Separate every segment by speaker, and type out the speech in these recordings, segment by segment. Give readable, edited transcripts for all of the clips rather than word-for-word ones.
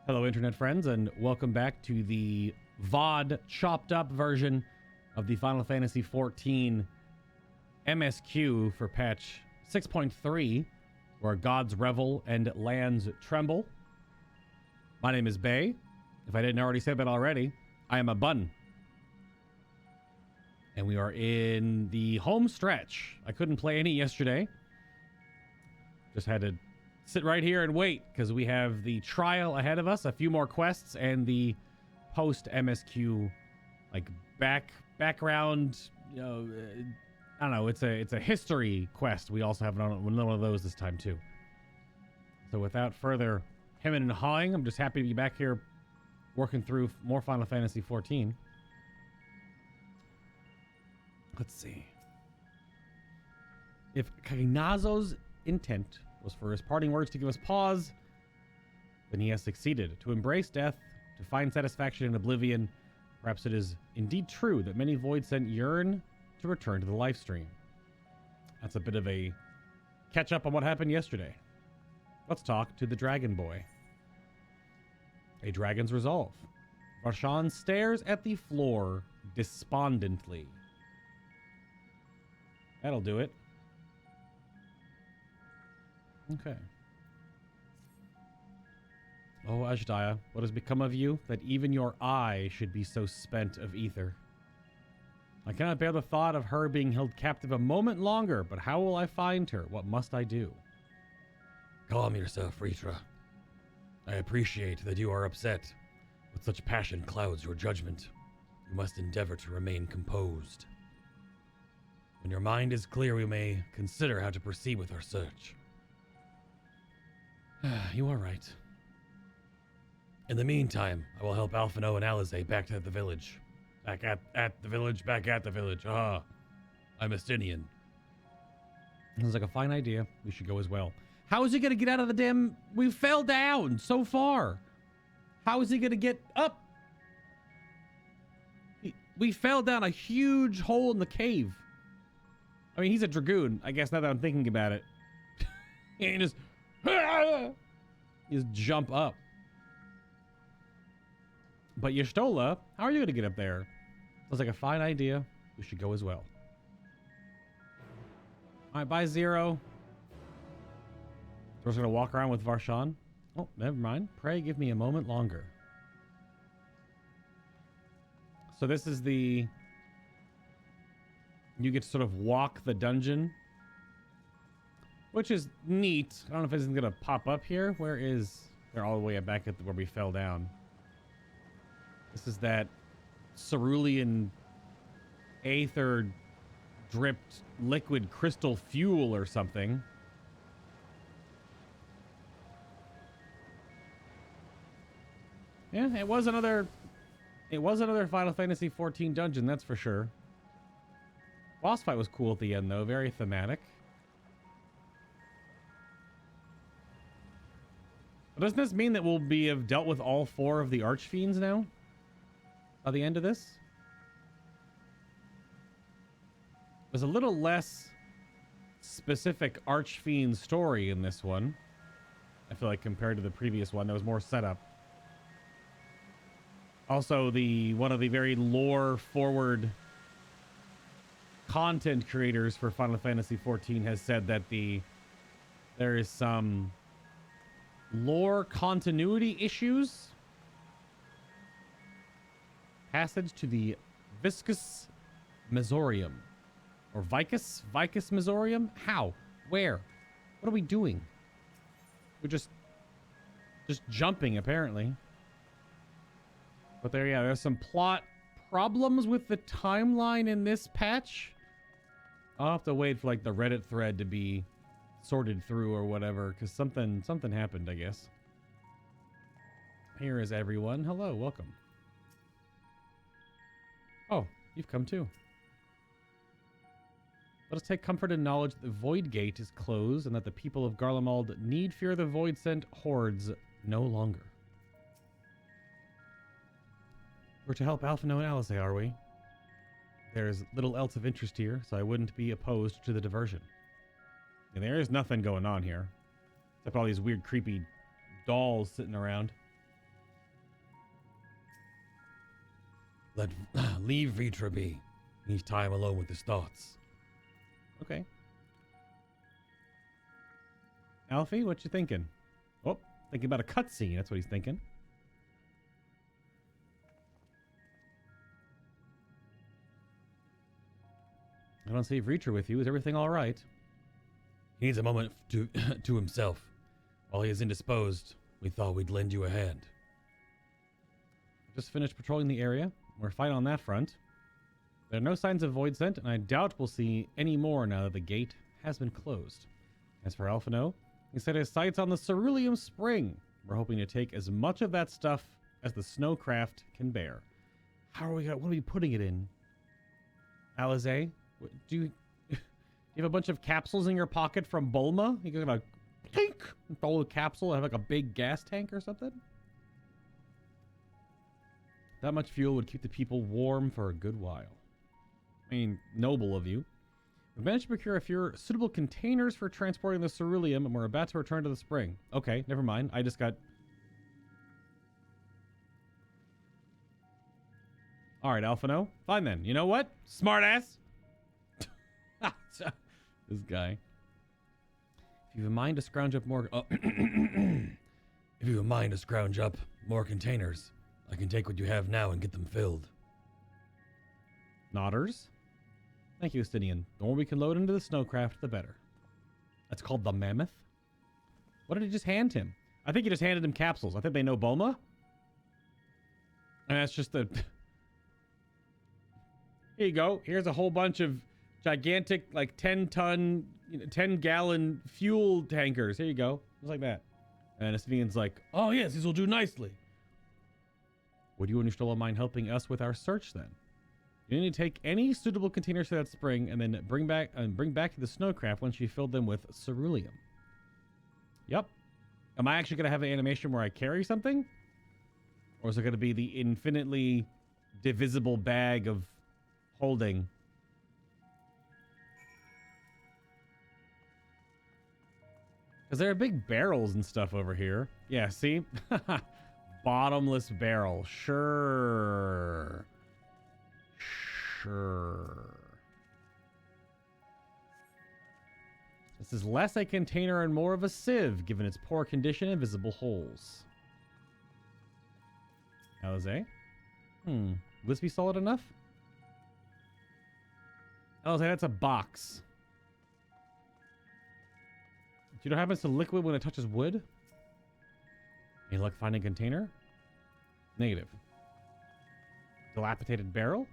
Speaker 1: Hello, internet friends, and welcome back to the VOD chopped up version of the Final Fantasy XIV MSQ for patch 6.3, where gods revel and lands tremble. My name is Bay. If I didn't already say that already, I am a bun. And we are in the home stretch. I couldn't play any yesterday. Just had to sit right here and wait because we have the trial ahead of us, a few more quests, and the post MSQ like background. You know, I don't know. It's a history quest. We also have one of those this time too. So without further hemming and hawing, I'm just happy to be back here working through more Final Fantasy XIV. Let's see. If Kainazo's intent was for his parting words to give us pause, then he has succeeded. To embrace death, to find satisfaction in oblivion, perhaps it is indeed true that many Void Sent yearn to return to the life stream. That's a bit of a catch up on what happened yesterday. Let's talk to the Dragon Boy. A Dragon's Resolve. Varshan stares at the floor despondently. That'll do it. Okay. Oh, Ajdaya, what has become of you, that even your eye should be so spent of ether? I cannot bear the thought of her being held captive a moment longer, but how will I find her? What must I do?
Speaker 2: Calm yourself, Ritra. I appreciate that you are upset, but such passion clouds your judgment. You must endeavor to remain composed. When your mind is clear, we may consider how to proceed with our search.
Speaker 1: You are right.
Speaker 2: In the meantime, I will help Alphino and Alize back to the village. Back at the village. Ah, I'm Estinian.
Speaker 1: Sounds like a fine idea. We should go as well. How is he going to get out of the damn... We fell down so far. How is he going to get up? We fell down a huge hole in the cave. I mean, he's a dragoon, I guess, now that I'm thinking about it. And just jump up. But Y'shtola, how are you going to get up there? Sounds like a fine idea. We should go as well. All right, bye, Zero. We're just going to walk around with Varshan. Oh, never mind. Pray give me a moment longer. So this is the... You get to sort of walk the dungeon, which is neat. I don't know if it's going to pop up here. Where is... They're all the way back at where we fell down. This is that cerulean aether dripped liquid crystal fuel or something. Yeah, it was another Final Fantasy XIV dungeon, that's for sure. Boss fight was cool at the end, though. Very thematic. But doesn't this mean that we'll have dealt with all 4 of the Archfiends now? By the end of this? There's a little less specific Archfiend story in this one. I feel like compared to the previous one, there was more setup. Also, one of the very lore-forward content creators for Final Fantasy XIV has said that there is some lore continuity issues. Passage to the Viscous Mesorium. Or Vicus Mesorium? How? Where? What are we doing? We're just jumping, apparently. But there's some plot problems with the timeline in this patch. I'll have to wait for like the Reddit thread to be sorted through or whatever, because something happened, I guess. Here is everyone. Hello, welcome. Oh, you've come too. Let us take comfort in knowledge that the Void Gate is closed and that the people of Garlemald need fear the Void Sent hordes no longer. We're to help Alphino and Alize, are we? There's little else of interest here, so I wouldn't be opposed to the diversion. And there is nothing going on here. Except all these weird, creepy dolls sitting around.
Speaker 2: Leave Vitra be. He needs time alone with his thoughts.
Speaker 1: Okay. Alfie, what you thinking? Oh, thinking about a cutscene. That's what he's thinking. I don't see Vitra with you. Is everything all right?
Speaker 2: He needs a moment to to himself. While he is indisposed, we thought we'd lend you a hand.
Speaker 1: Just finished patrolling the area. We're fine on that front. There are no signs of Void Scent, and I doubt we'll see any more now that the gate has been closed. As for Alphino, he set his sights on the Cerulean Spring. We're hoping to take as much of that stuff as the snowcraft can bear. What are we putting it in? Alize? Do you have a bunch of capsules in your pocket from Bulma? You got a clink, throw a capsule and have like a big gas tank or something? That much fuel would keep the people warm for a good while. I mean, noble of you. We managed to procure a few suitable containers for transporting the ceruleum, and we're about to return to the spring. Okay, never mind. I just got... Alright, Alphino. Fine then. You know what? Smartass! This guy. If you have a mind to scrounge up more...
Speaker 2: If you have a mind to scrounge up more containers, I can take what you have now and get them filled.
Speaker 1: Nodders. Thank you, Estinian. The more we can load into the snowcraft, the better. That's called the Mammoth. What did he just hand him? I think he just handed him capsules. I think they know Bulma. And that's just the... Here you go. Here's a whole bunch of gigantic, like 10-ton, 10-gallon fuel tankers. Here you go. Just like that. And Estinian's like, oh yes, these will do nicely. Would you and Ustola mind helping us with our search then? You need to take any suitable containers to that spring and then bring back to the snowcraft once you filled them with ceruleum. Yep. Am I actually going to have an animation where I carry something? Or is it going to be the infinitely divisible bag of holding? Because there are big barrels and stuff over here. Yeah, see? Bottomless barrel. Sure. This is less a container and more of a sieve, given its poor condition and visible holes. Alize? Will this be solid enough? Alize, that's a box. Do you know what happens to liquid when it touches wood? Any luck finding a container? Negative. Dilapidated barrel?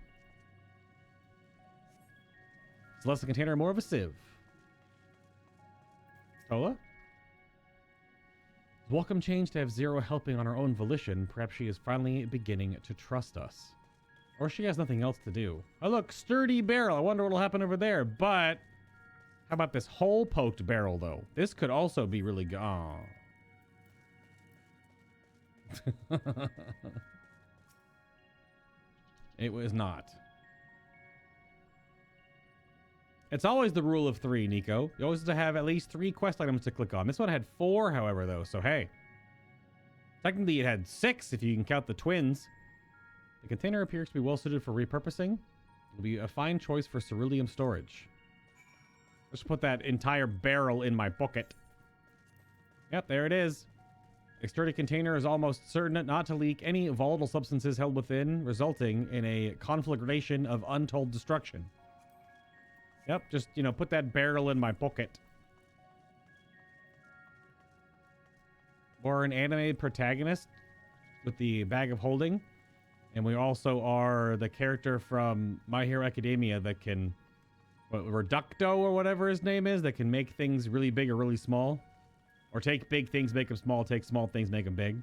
Speaker 1: It's less a container, more of a sieve. Tola? Welcome change to have Zero helping on her own volition. Perhaps she is finally beginning to trust us. Or she has nothing else to do. Oh look, sturdy barrel. I wonder what'll happen over there. But how about this hole-poked barrel, though? This could also be really good. Oh. It was not. It's always the rule of 3, Nico. You always have to have at least 3 quest items to click on. This one had 4, however, though, so hey. Technically, it had 6 if you can count the twins. The container appears to be well suited for repurposing. It'll be a fine choice for ceruleum storage. Just put that entire barrel in my pocket. Yep, there it is. A sturdy container is almost certain not to leak any volatile substances held within, resulting in a conflagration of untold destruction. Yep, just, put that barrel in my pocket. We're an anime protagonist with the bag of holding. And we also are the character from My Hero Academia that can... Reducto or whatever his name is, that can make things really big or really small. Or take big things, make them small, take small things, make them big.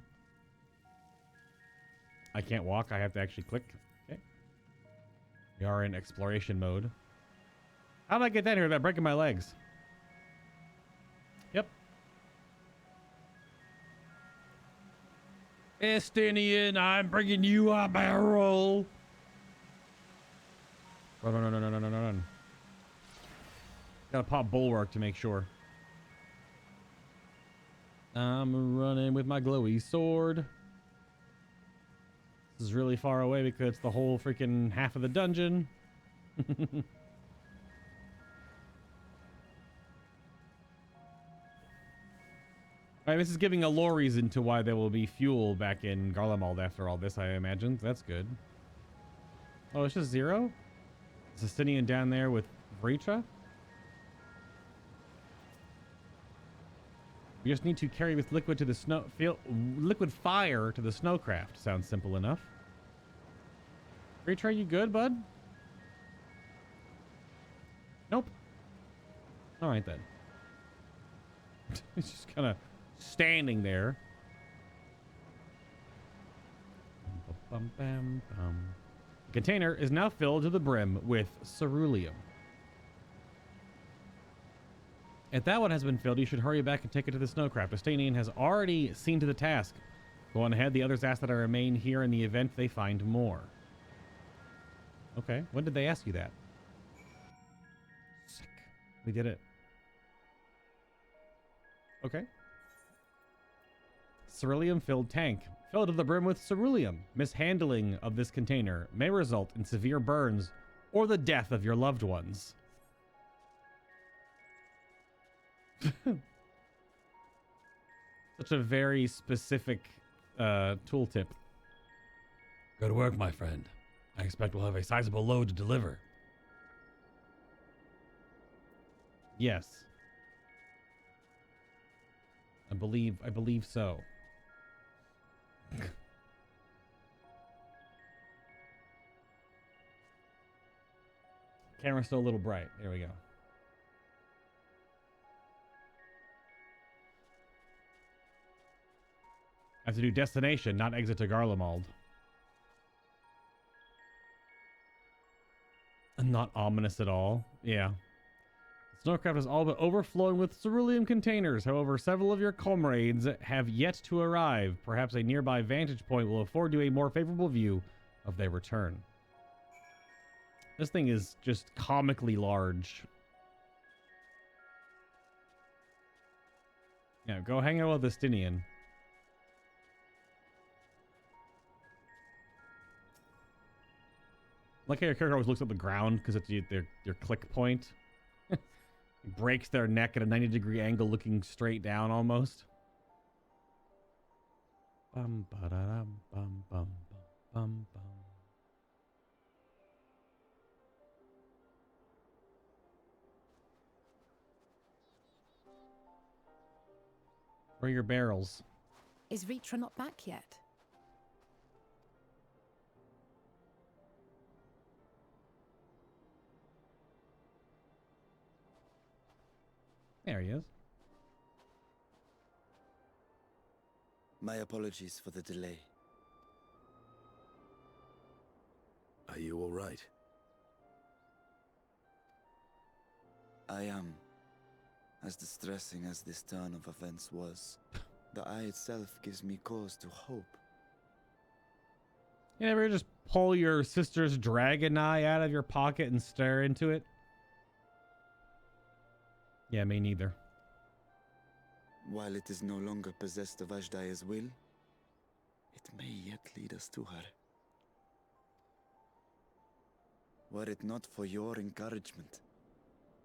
Speaker 1: I can't walk, I have to actually click. Okay. We are in exploration mode. How did I get down here without breaking my legs? Yep. Estinian, I'm bringing you a barrel. Run. Gotta pop bulwark to make sure. I'm running with my glowy sword. This is really far away because it's the whole freaking half of the dungeon. Alright, this is giving a lore reason to why there will be fuel back in Garlemald after all this, I imagine. That's good. Oh, it's just 0? Justinian down there with Vritra? We just need to carry this liquid to the snow liquid fire to the snowcraft. Sounds simple enough. Vritra, you good, bud? Nope. Alright then. He's just kind of standing there. The container is now filled to the brim with ceruleum. If that one has been filled, you should hurry back and take it to the snowcraft. Estanian has already seen to the task. Go on ahead. The others ask that I remain here in the event they find more. Okay. When did they ask you that? Sick. We did it. Okay. Ceruleum-filled tank. Filled to the brim with ceruleum. Mishandling of this container may result in severe burns or the death of your loved ones. Such a very specific tooltip.
Speaker 2: Good work, my friend. I expect we'll have a sizable load to deliver.
Speaker 1: Yes. I believe so. Camera's still a little bright. There we go. I have to do destination, not exit to Garlemald. Not ominous at all. Yeah. The snowcraft is all but overflowing with ceruleum containers. However, several of your comrades have yet to arrive. Perhaps a nearby vantage point will afford you a more favorable view of their return. This thing is just comically large. Yeah, go hang out with Estinian. Like how your character always looks at the ground because it's your click point. Breaks their neck at a 90-degree angle looking straight down almost. Bum ba da dum bum bum bum bum. Where are your barrels?
Speaker 3: Is Vritra not back yet?
Speaker 1: There he is.
Speaker 4: My apologies for the delay.
Speaker 5: Are you all right?
Speaker 4: I am. As distressing as this turn of events was, the eye itself gives me cause to hope.
Speaker 1: You ever just pull your sister's dragon eye out of your pocket and stare into it? Yeah, me neither.
Speaker 4: While it is no longer possessed of Ajdaya's will, it may yet lead us to her. Were it not for your encouragement,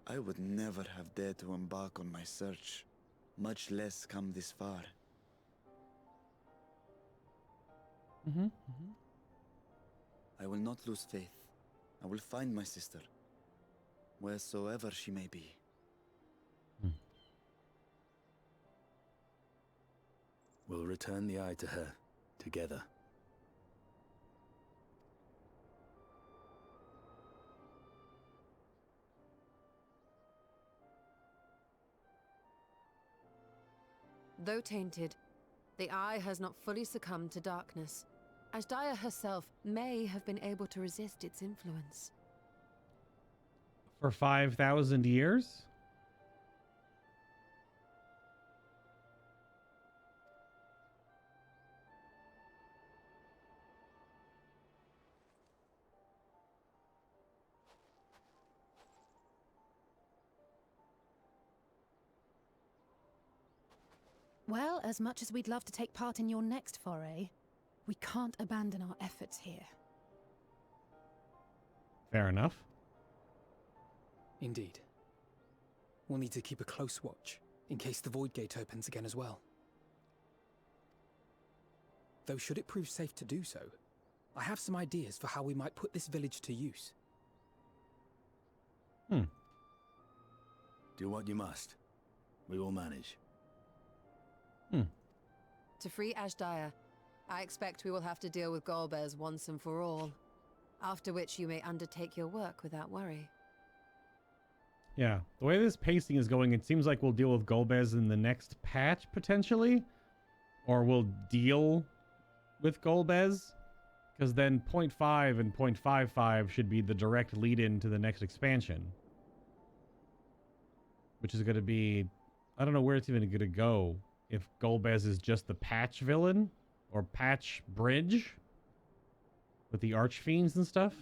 Speaker 4: I would never have dared to embark on my search, much less come this far. I will not lose faith. I will find my sister, wheresoever she may be.
Speaker 5: We'll return the eye to her, together.
Speaker 3: Though tainted, the eye has not fully succumbed to darkness. Ajdaya herself may have been able to resist its influence.
Speaker 1: For 5,000 years?
Speaker 3: Well, as much as we'd love to take part in your next foray,
Speaker 6: We can't abandon our efforts here.
Speaker 1: Fair enough.
Speaker 7: Indeed. We'll need to keep a close watch, in case the Void Gate opens again as well. Though should it prove safe to do so, I have some ideas for how we might put this village to use.
Speaker 5: Do what you must. We will manage.
Speaker 3: To free Ashdaya, I expect we will have to deal with Golbez once and for all. After which you may undertake your work without worry.
Speaker 1: Yeah, the way this pacing is going, it seems like we'll deal with Golbez in the next patch, potentially. Or we'll deal with Golbez. Because then 0.5 and 0.55 should be the direct lead-in to the next expansion. Which is going to be... I don't know where it's even going to go. If Golbez is just the patch villain? Or patch bridge? With the archfiends and stuff?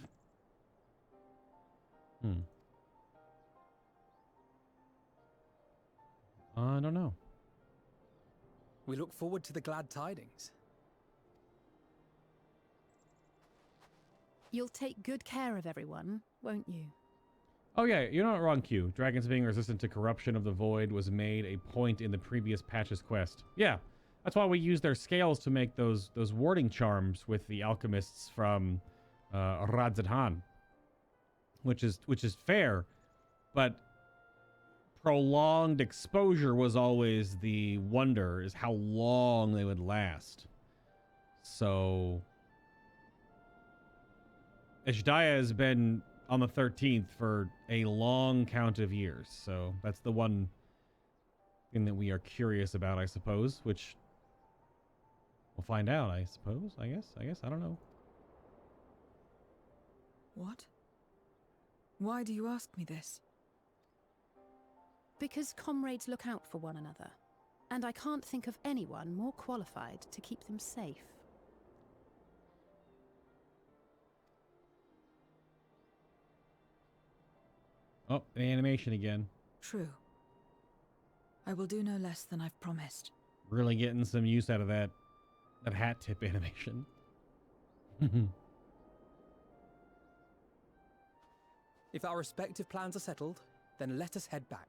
Speaker 1: I don't know.
Speaker 7: We look forward to the glad tidings.
Speaker 6: You'll take good care of everyone, won't you?
Speaker 1: Oh yeah, you're not wrong, Q. Dragons being resistant to corruption of the void was made a point in the previous patch's quest. Yeah, that's why we used their scales to make those warding charms with the alchemists from Radzadhan. Which is fair, but prolonged exposure was always the wonder, is how long they would last. So Ashdaya has been on the 13th for a long count of years, so that's the one thing that we are curious about, I suppose, which we'll find out, I suppose, I guess, I don't know.
Speaker 8: What? Why do you ask me this?
Speaker 6: Because comrades look out for one another, and I can't think of anyone more qualified to keep them safe.
Speaker 1: Oh, the animation again.
Speaker 8: True. I will do no less than I've promised.
Speaker 1: Really getting some use out of that hat tip animation.
Speaker 7: If our respective plans are settled, then let us head back.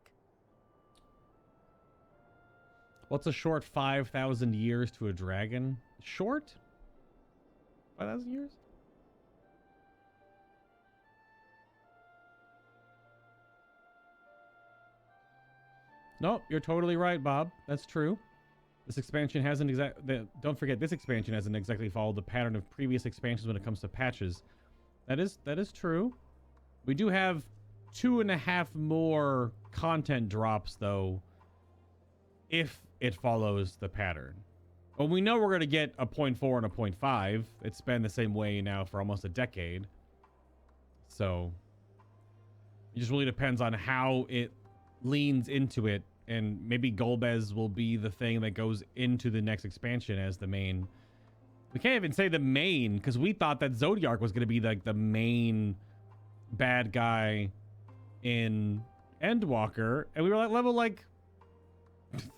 Speaker 1: What's a short 5,000 years to a dragon? Short? 5,000 years? No, you're totally right, Bob. That's true. This expansion hasn't don't forget, this expansion hasn't exactly followed the pattern of previous expansions when it comes to patches. That is true. We do have 2.5 more content drops, though, if it follows the pattern. Well, we know we're going to get a 0.4 and a 0.5. It's been the same way now for almost a decade. So it just really depends on how it leans into it, and maybe Golbez will be the thing that goes into the next expansion as the main. We can't even say the main, because we thought that Zodiark was going to be like the main bad guy in Endwalker, and we were at level like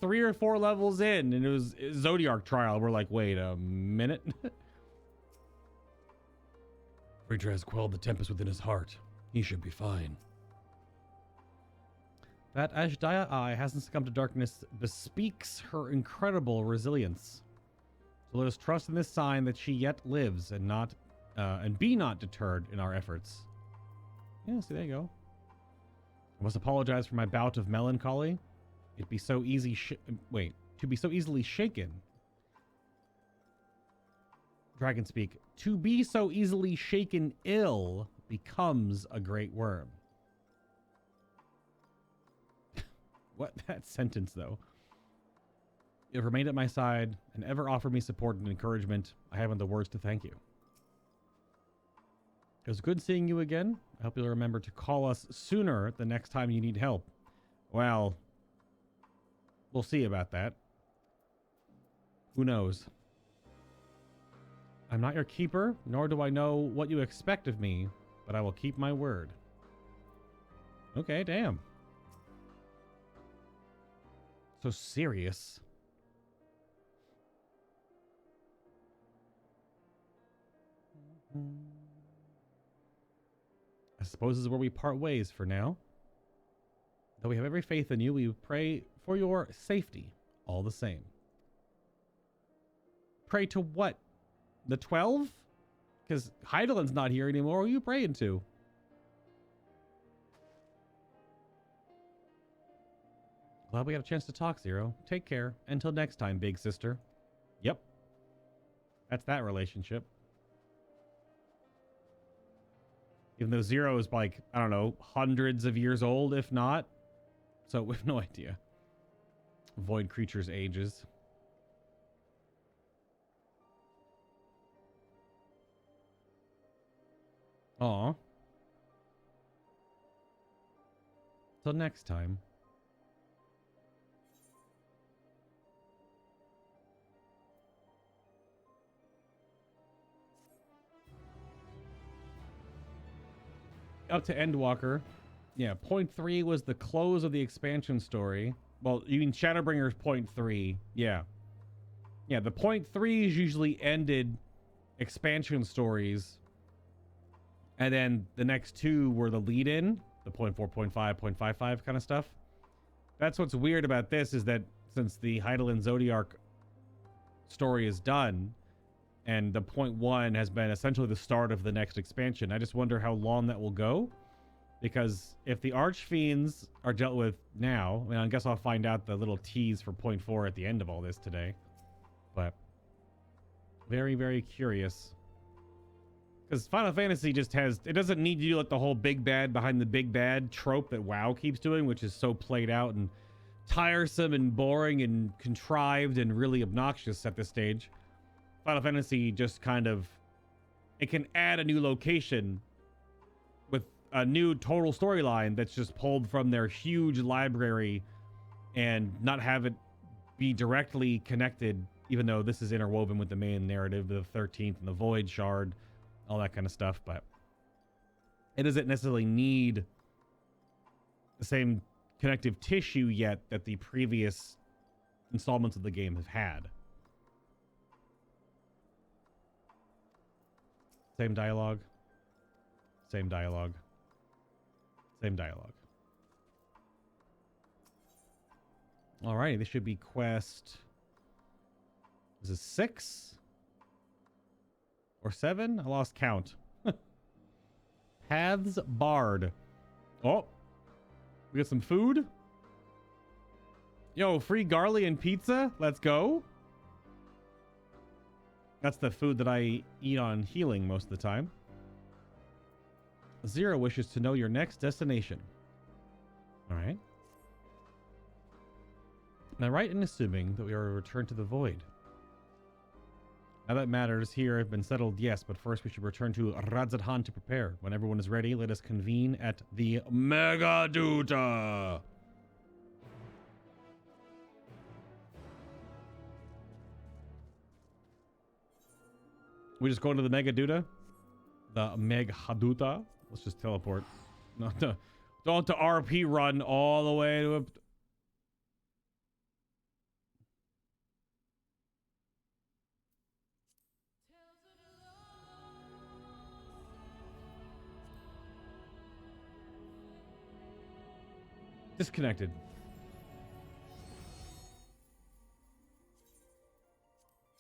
Speaker 1: 3 or 4 levels in, and it was Zodiark trial. We're like, wait a minute.
Speaker 2: Freetra has quelled the tempest within his heart. He should be fine.
Speaker 1: That Ashdaya Eye hasn't succumbed to darkness bespeaks her incredible resilience. So let us trust in this sign that she yet lives, and be not deterred in our efforts. Yeah, see, there you go. I must apologize for my bout of melancholy. It'd be so easy. To be so easily shaken. Dragon speak. To be so easily shaken ill becomes a great worm. What that sentence, though. You have remained at my side and ever offered me support and encouragement. I haven't the words to thank you. It was good seeing you again. I hope you'll remember to call us sooner the next time you need help. Well, we'll see about that. Who knows? I'm not your keeper, nor do I know what you expect of me, but I will keep my word. Okay, damn. So serious. I suppose this is where we part ways for now. Though we have every faith in you, we pray for your safety all the same. Pray to what? The 12? Because Heidelin's not here anymore. Who are you praying to? Glad we got a chance to talk, Zero. Take care. Until next time, big sister. Yep. That's that relationship. Even though Zero is like, I don't know, hundreds of years old, if not. So we have no idea. Void creatures' ages. Aw. Till next time. Up to Endwalker. Yeah, point 3 was the close of the expansion story. Well, you mean Shadowbringer's point 3. Yeah. Yeah, the point 3s usually ended expansion stories. And then the next 2 were the lead-in. The point 4, point 5, point 55 kind of stuff. That's what's weird about this, is that since the Heidelin Zodiarch story is done, and the point 1 has been essentially the start of the next expansion, I just wonder how long that will go. Because if the Archfiends are dealt with now, I mean, I guess I'll find out the little tease for point 4 at the end of all this today. But very, very curious. Because Final Fantasy just has, it doesn't need to do like the whole big bad behind the big bad trope that WoW keeps doing, which is so played out and tiresome and boring and contrived and really obnoxious at this stage. Final Fantasy just kind of, it can add a new location with a new total storyline that's just pulled from their huge library and not have it be directly connected, even though this is interwoven with the main narrative, the 13th and the Void Shard, all that kind of stuff. But it doesn't necessarily need the same connective tissue yet that the previous installments of the game have had. Same dialogue. Same dialogue. Same dialogue. Alrighty, this should be quest... Is it 6? Or 7? I lost count. Paths barred. Oh. We got some food. Yo, free Garlic and pizza. Let's go. That's the food that I eat on healing most of the time. Zero wishes to know your next destination. All right. Am I right in assuming that we are returned to the Void? Now that matters here have been settled, yes, but first we should return to Radzadhan to prepare. When everyone is ready, let us convene at the Megaduta. We just go into the Megaduta? The Meghaduta? Let's just teleport. Don't to RP run all the way to a... Disconnected.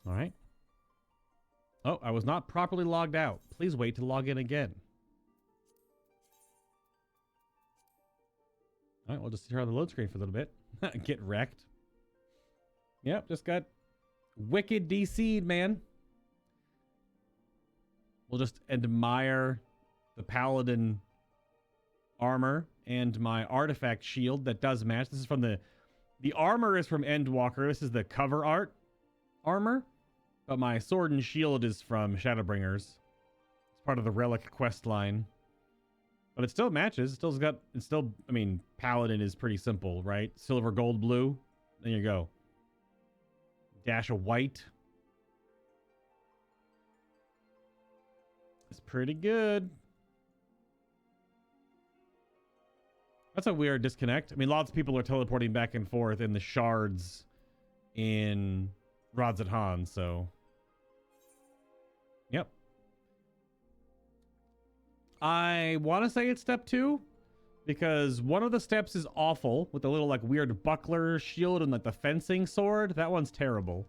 Speaker 1: All right. Oh, I was not properly logged out. Please wait to log in again. All right, we'll just sit here on the load screen for a little bit. Get wrecked. Yep, just got wicked DC'd, man. We'll just admire the Paladin armor and my artifact shield that does match. This is from the armor is from Endwalker. This is the cover art armor. But my sword and shield is from Shadowbringers. It's part of the relic quest line. But it still matches. I mean, Paladin is pretty simple, right? Silver, gold, blue. There you go. Dash of white. It's pretty good. That's a weird disconnect. I mean, lots of people are teleporting back and forth in the shards in Radzadhan, so... Yep. I want to say it's step 2 because one of the steps is awful with the little like weird buckler shield and like the fencing sword. That one's terrible.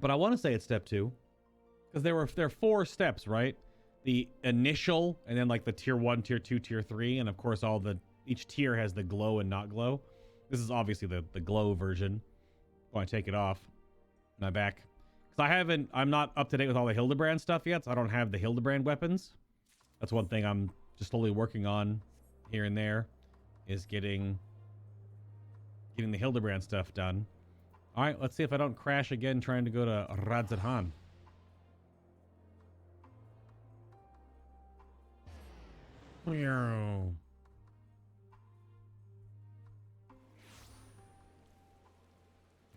Speaker 1: But I want to say it's step 2 because there are 4 steps, right? The initial, and then like the tier 1, tier 2, tier 3, and of course each tier has the glow and not glow. This is obviously the glow version. Oh, I take it off. My back. Because I'm not up to date with all the Hildebrand stuff yet, so I don't have the Hildebrand weapons. That's one thing I'm just slowly working on here and there, is getting the Hildebrand stuff done. All right, let's see if I don't crash again trying to go to Radzadhan.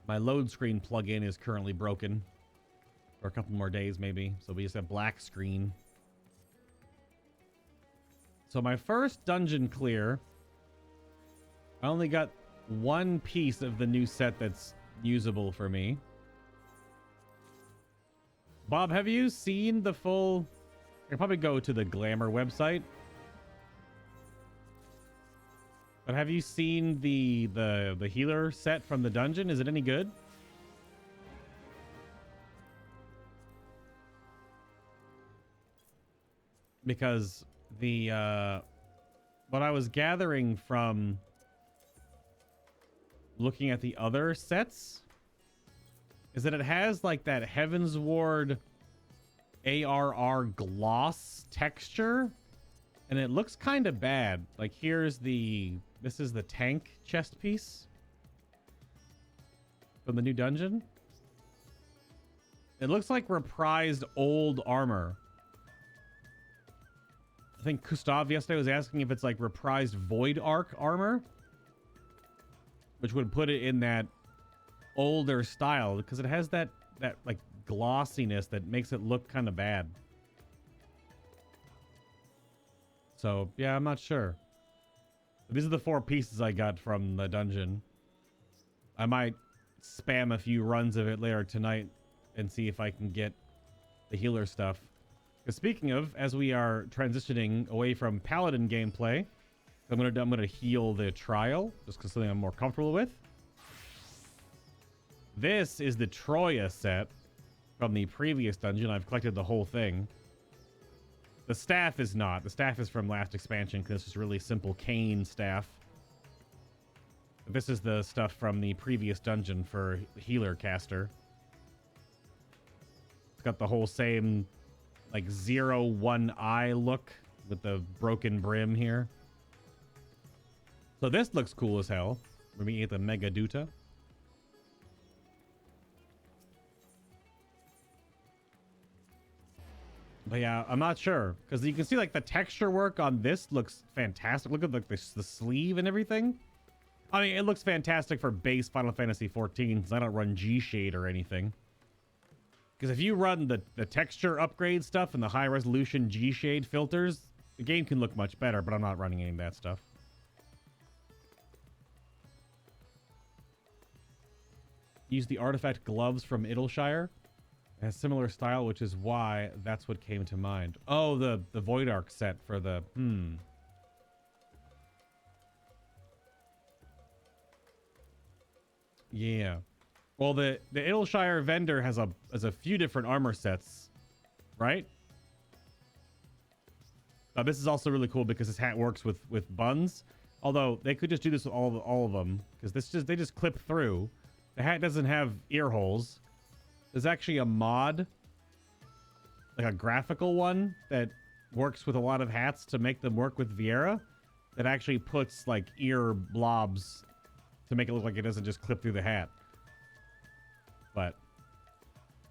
Speaker 1: My load screen plugin is currently broken. For a couple more days, maybe. So we just have black screen. So my first dungeon clear, I only got 1 piece of the new set that's usable for me. Bob, have you seen the full... I can probably go to the Glamour website. But have you seen the healer set from the dungeon? Is it any good? Because what I was gathering from looking at the other sets is that it has like that Heaven's Ward ARR gloss texture, and it looks kind of bad. Like this is the tank chest piece from the new dungeon. It looks like reprised old armor. I think Gustav yesterday was asking if it's like reprised Void Arc armor, which would put it in that older style because it has that like glossiness that makes it look kind of bad. So yeah, I'm not sure. These are the 4 pieces I got from the dungeon. I might spam a few runs of it later tonight and see if I can get the healer stuff. Because speaking of, as we are transitioning away from Paladin gameplay, I'm gonna heal the trial just because something I'm more comfortable with. This is the Troya set from the previous dungeon. I've collected the whole thing. The staff is not. The staff is from last expansion because it's really simple cane staff. This is the stuff from the previous dungeon for healer caster. It's got the whole same like 0-1 eye look with the broken brim here. So this looks cool as hell. We're meeting at the Mega Duta. But yeah, I'm not sure because you can see like the texture work on this looks fantastic. Look at like the sleeve and everything. I mean, it looks fantastic for base Final Fantasy 14 because I don't run G-Shade or anything. Because if you run the texture upgrade stuff and the high resolution G-Shade filters, the game can look much better, but I'm not running any of that stuff. Use the artifact gloves from Idleshire. It has similar style, which is why that's what came to mind. Oh, the Void Arc set for the... Yeah. Well, the Idleshire vendor has a few different armor sets, right? This is also really cool because this hat works with buns. Although they could just do this with all of them because they just clip through. The hat doesn't have ear holes. There's actually a mod, like a graphical one that works with a lot of hats to make them work with Viera, that actually puts like ear blobs to make it look like it doesn't just clip through the hat. But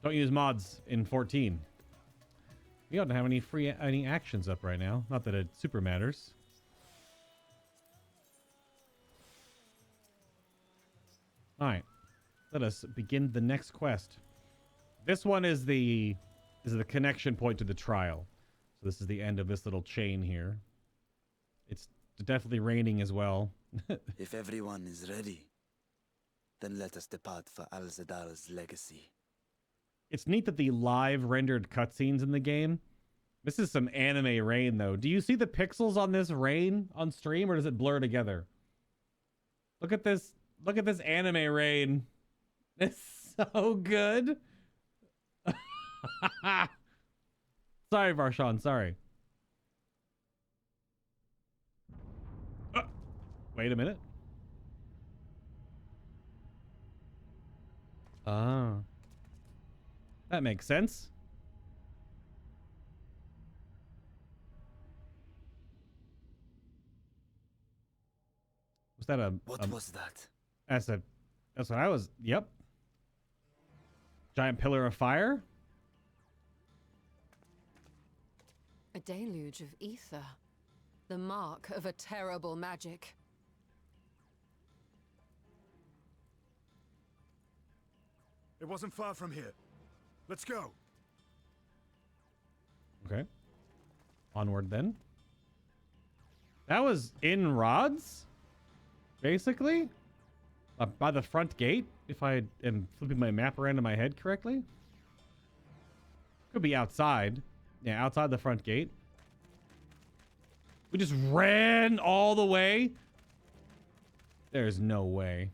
Speaker 1: don't use mods in 14. We don't have any actions up right now. Not that it super matters. All right, let us begin the next quest. This one is the connection point to the trial. So this is the end of this little chain here. It's definitely raining as well.
Speaker 4: If everyone is ready, then let us depart for Alzadal's legacy.
Speaker 1: It's neat that the live rendered cutscenes in the game. This is some anime rain, though. Do you see the pixels on this rain on stream, or does it blur together? Look at this. Look at this anime rain. It's so good. Sorry, Varshawn. Sorry. Wait a minute. Ah. That makes sense. Was that a...
Speaker 4: What was that?
Speaker 1: That's what I was... Yep. Giant pillar of fire?
Speaker 3: A deluge of ether. The mark of a terrible magic.
Speaker 5: It wasn't far from here. Let's go.
Speaker 1: Okay. Onward then. That was in rods? Basically? By the front gate, if I am flipping my map around in my head correctly. Could be outside. Yeah, outside the front gate. We just ran all the way. There's no way.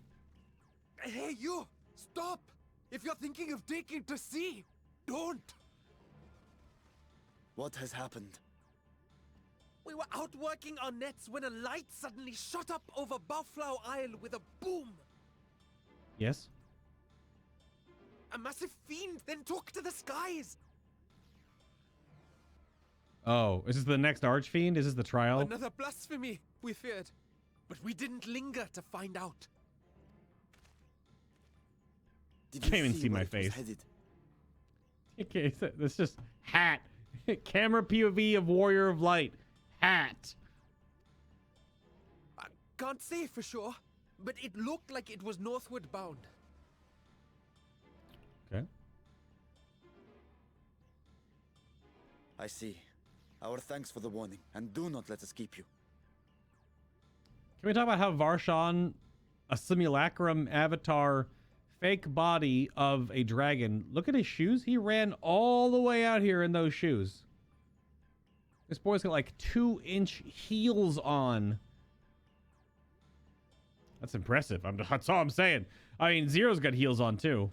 Speaker 7: Hey, you! Stop! If you're thinking of taking to sea, don't!
Speaker 4: What has happened?
Speaker 7: We were out working our nets when a light suddenly shot up over Buffalo Isle with a boom.
Speaker 1: Yes?
Speaker 7: A massive fiend then took to the skies.
Speaker 1: Oh, is this the next Archfiend? Is this the trial?
Speaker 7: Another blasphemy, we feared. But we didn't linger to find out.
Speaker 4: Did
Speaker 1: Can't
Speaker 4: you
Speaker 1: even see my
Speaker 4: where it was
Speaker 1: face.
Speaker 4: headed?
Speaker 1: Okay, so this just hat. Camera POV of Warrior of Light. Hat.
Speaker 7: I can't say for sure, but it looked like it was northward bound.
Speaker 1: Okay.
Speaker 4: I see. Our thanks for the warning, and do not let us keep you.
Speaker 1: Can we talk about how Varshawn, a simulacrum avatar, fake body of a dragon, look at his shoes? He ran all the way out here in those shoes. This boy's got like 2-inch heels on. That's impressive. That's all I'm saying. I mean, Zero's got heels on too.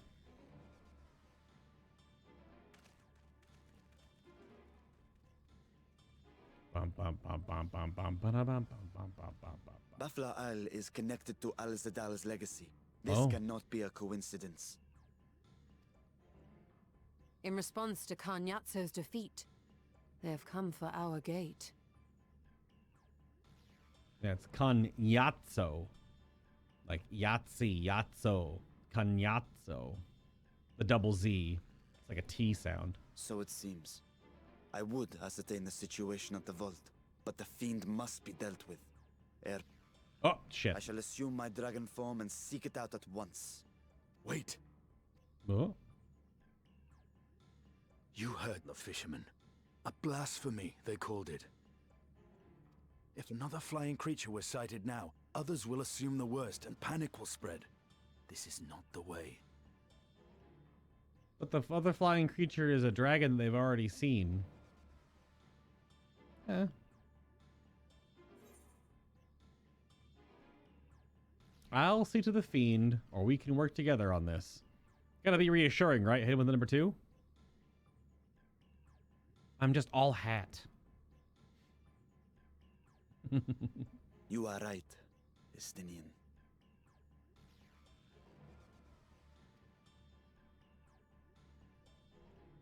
Speaker 4: Buffalo Isle is connected to Al-Zadal's legacy. This
Speaker 1: Oh.
Speaker 4: cannot be a coincidence.
Speaker 3: In response to Kanyatso's defeat, they have come for our gate.
Speaker 1: That's Kanyatso. Like Yahtzee, Yatso, Kanyatso. The double Z. It's like a T sound.
Speaker 4: So it seems. I would ascertain the situation at the vault, but the fiend must be dealt with.
Speaker 1: Oh, shit.
Speaker 4: I shall assume my dragon form and seek it out at once.
Speaker 5: Wait.
Speaker 1: Oh.
Speaker 5: You heard the fisherman. A blasphemy, they called it. If another flying creature was sighted now, others will assume the worst and panic will spread. This is not the way.
Speaker 1: But the other flying creature is a dragon they've already seen. Eh. I'll see to the fiend, or we can work together on this. Gotta be reassuring, right? Hit him with the number 2. I'm just all hat.
Speaker 4: You are right, Estinian.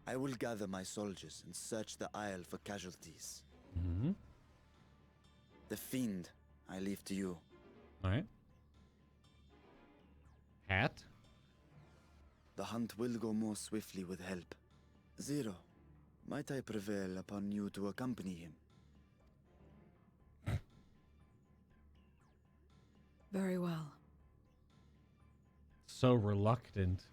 Speaker 4: I will gather my soldiers and search the Isle for casualties.
Speaker 1: Mm-hmm.
Speaker 4: The fiend, I leave to you.
Speaker 1: All right. Hat.
Speaker 4: The hunt will go more swiftly with help. Zero, might I prevail upon you to accompany him?
Speaker 8: Very well.
Speaker 1: So reluctant.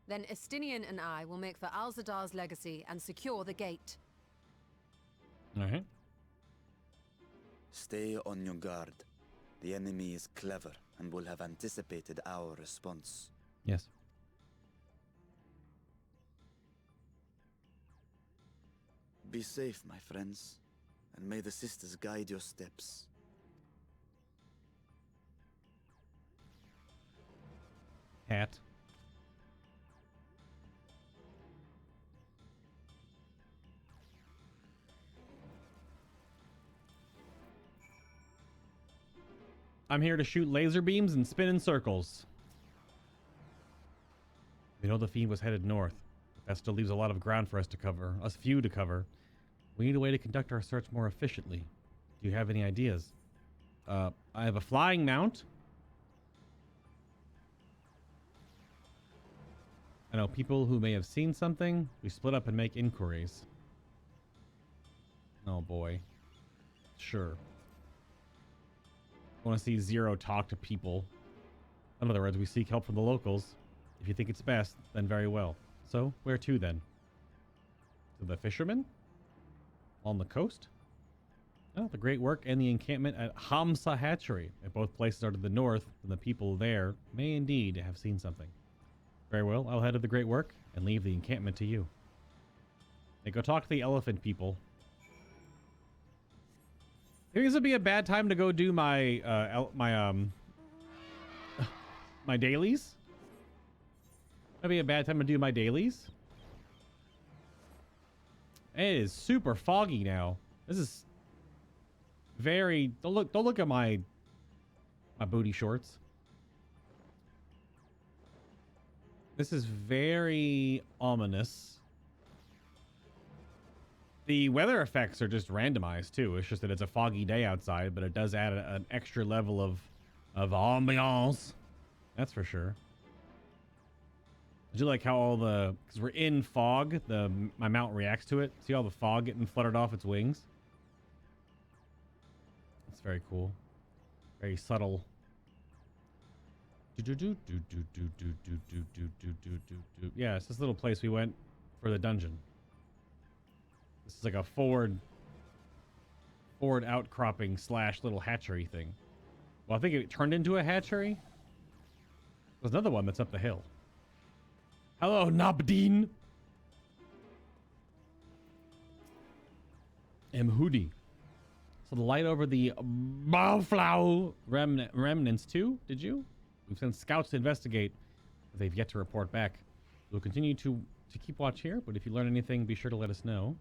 Speaker 3: Then Estinian and I will make for Al-Zadar's legacy and secure the gate.
Speaker 1: All right.
Speaker 4: Stay on your guard. The enemy is clever and will have anticipated our response.
Speaker 1: Yes.
Speaker 4: Be safe, my friends, and may the sisters guide your steps.
Speaker 1: Hat. I'm here to shoot laser beams and spin in circles. We know the fiend was headed north. That still leaves a lot of ground for us to cover, us few to cover. We need a way to conduct our search more efficiently. Do you have any ideas? I have a flying mount. I know people who may have seen something. We split up and make inquiries. Oh boy. Sure. I want to see Zero talk to people. In other words, we seek help from the locals. If you think it's best, then very well. So, where to then? To the fishermen? On the coast? Oh, the great work and the encampment at Hamsa Hatchery. If both places are to the north, then the people there may indeed have seen something. Very well, I'll head to the great work and leave the encampment to you. Hey, go talk to the elephant people. I think this would be a bad time to go do my my dailies. That'd be a bad time to do my dailies. It is super foggy now. This is very. Don't look at my booty shorts. This is very ominous. The weather effects are just randomized too. It's just that it's a foggy day outside, but it does add an extra level of ambiance. That's for sure. I do like how all the, because we're in fog, my mount reacts to it. See all the fog getting fluttered off its wings? That's very cool. Very subtle. Yeah, it's this little place we went for the dungeon. This is like a forward outcropping / little hatchery thing. Well, I think it turned into a hatchery. There's another one that's up the hill. Hello, Nabdeen. Mhudi. So the light over the Balflau remnants too, did you? We've sent scouts to investigate, but they've yet to report back. We'll continue to keep watch here, but if you learn anything, be sure to let us know.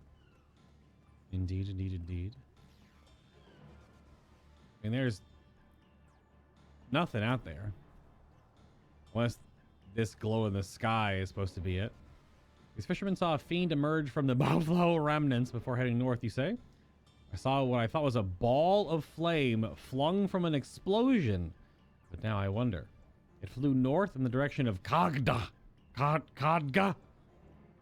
Speaker 1: Indeed, indeed, indeed. I mean, there's nothing out there. Unless this glow in the sky is supposed to be it. These fishermen saw a fiend emerge from the Buffalo remnants before heading north, you say? I saw what I thought was a ball of flame flung from an explosion. But now I wonder. It flew north in the direction of Kagda. Kadga.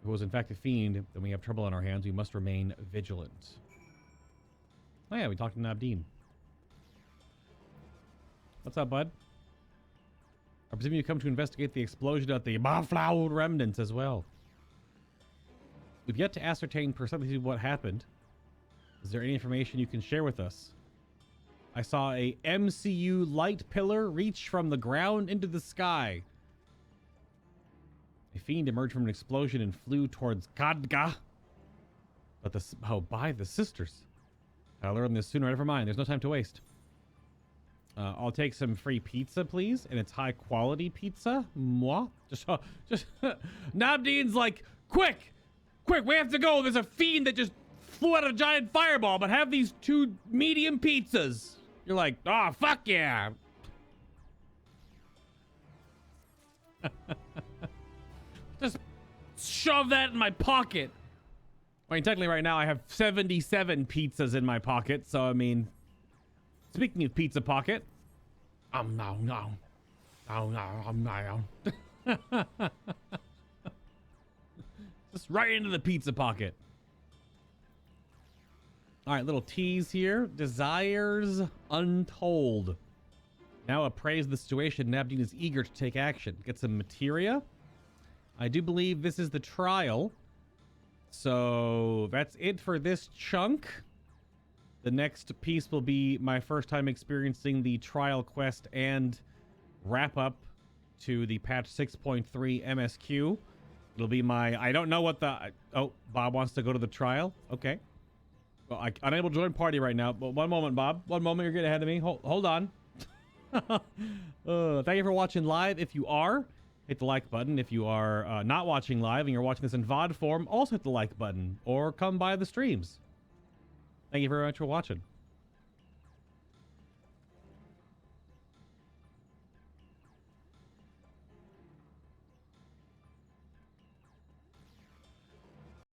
Speaker 1: If it was in fact a fiend, then we have trouble on our hands. We must remain vigilant. Oh yeah, we talked to Nabdeen. What's up, bud? I presume you come to investigate the explosion at the Buffalo remnants as well. We've yet to ascertain precisely what happened. Is there any information you can share with us? I saw a MCU light pillar reach from the ground into the sky. A fiend emerged from an explosion and flew towards Kadga. But by the sisters. I'll learn this sooner. Never mind. There's no time to waste. I'll take some free pizza, please, and it's high quality pizza. Moi. Just Nabdeen's like, quick, we have to go. There's a fiend that just flew out a giant fireball, but have these 2 medium pizzas. You're like, oh, fuck yeah. Just shove that in my pocket. I mean, technically right now I have 77 pizzas in my pocket. So, I mean, speaking of pizza pocket. No. Just right into the pizza pocket. All right, little tease here. Desires untold. Now appraised the situation, Nabdeen is eager to take action. Get some materia. I do believe this is the trial. So that's it for this chunk. The next piece will be my first time experiencing the trial quest and wrap up to the patch 6.3 MSQ. It'll be my, I don't know what the, oh, Bob wants to go to the trial. Okay. Well, unable to join party right now, but one moment, Bob. One moment, you're getting ahead of me. Hold on. Thank you for watching live. If you are, hit the like button. If you are not watching live and you're watching this in VOD form, also hit the like button or come by the streams. Thank you very much for watching.